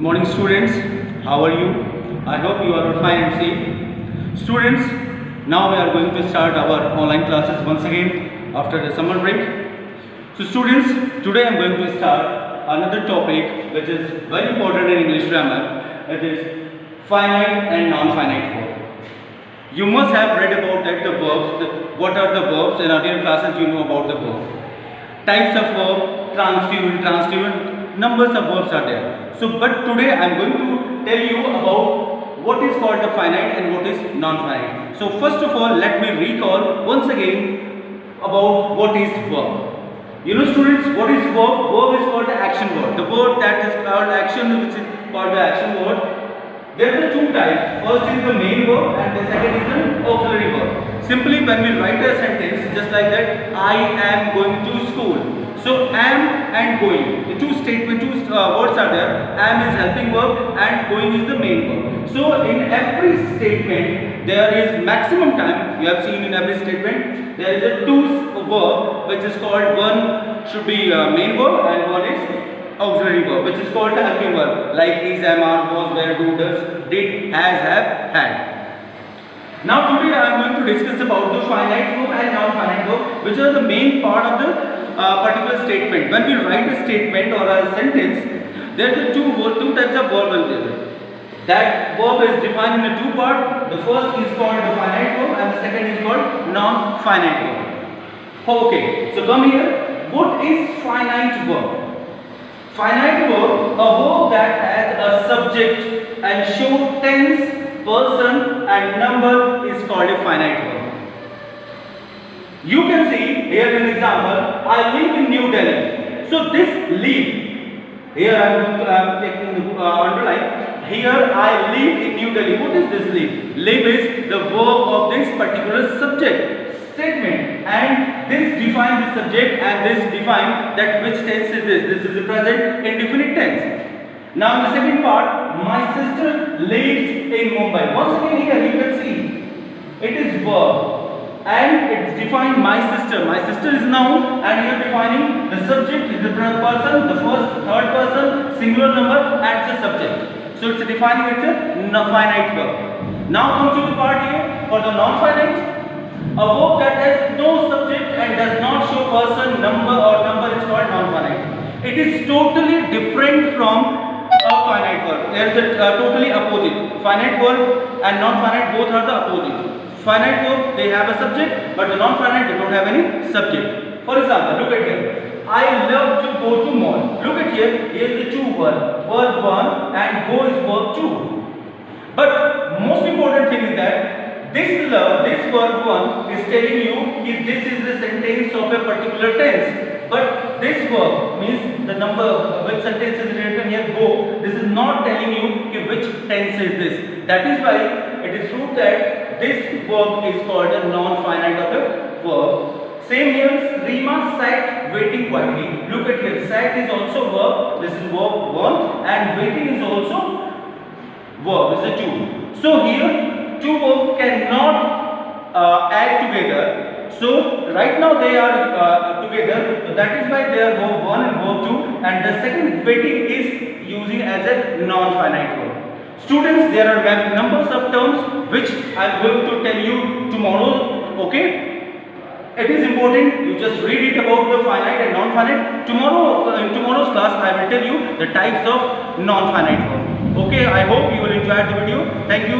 morning students, how are you? I hope you are fine and safe. Students, now we are going to start our online classes once again after the summer break. So students, today I am going to start another topic which is very important in English grammar. It is finite and non-finite verb. You must have read about that, the verbs, what are the verbs. In earlier classes you know about the verb. Types of verb, transitive, numbers of verbs are there. So, but today I am going to tell you about what is called the finite and what is non-finite. So, first of all, let me recall once again about what is verb. You know students, what is verb? Verb is called the action word. The word that is called action, which is called the action word. There are two types. First is the main verb and the second is the auxiliary verb. Simply when we write a sentence just like that, I am going to school. So am and going, the two words are there. Am is helping verb and going is the main verb. So in every statement there is maximum time. You have seen in every statement there is a two verb which is called, one should be main verb and one is auxiliary verb which is called the helping verb, like is, am, are, was, were, do, does, did, has, have, had. Now today I am going to discuss about the finite verb and non-finite verb, which are the main part of the particular statement. When we write a statement or a sentence, there are two types of verb will there. That verb is defined in two parts. The first is called the finite verb and the second is called non-finite verb. Okay, so come here. What is finite verb? Finite verb, a verb that has a subject and show tense, person and number is called a finite verb. You can see here in example, I live in New Delhi. So this live, here I am taking the underline. Here I live in New Delhi. What is this live? Live is the verb of this particular subject statement, and this defines the subject and this defines that which tense is this. This is the present indefinite tense. Now the second part, my sister lives in Mumbai. Once again here you can see it is verb and it's defined my sister. My sister is noun and you are defining the subject is the person, the first, third person, singular number and the subject. So it's defining it's a finite verb. Now come to the part here for the non-finite. A verb that has no subject and does not show person, number or number is called non-finite. It is totally different from a finite verb. There is a totally opposite. Finite verb and non-finite both are the opposite. Finite verb they have a subject, but the non-finite they don't have any subject. For example, look at here. I love to go to mall. Look at here. Here is the two verb. Verb 1 and go is verb 2. But most important thing is that this love, this verb 1 is telling you if this is the sentence of a particular tense. But this verb means the number which sentence is written here go. This is not telling you which tense is this. That is why it is true that this verb is called a non-finite of a verb. Same here, Rima sat waiting quietly. Look at here, sat is also verb. This is verb 1 and waiting is also verb. Is a 2. So here two verbs cannot add together. So right now they are together. That is why they are verb 1 and verb 2 and the second waiting is using as a non-finite verb. Students, there are numbers of terms which I am going to tell you tomorrow. Okay? It is important you just read it about the finite and non-finite. Tomorrow in tomorrow's class I will tell you the types of non-finite verb. Okay, I hope you will enjoy the video. Thank you.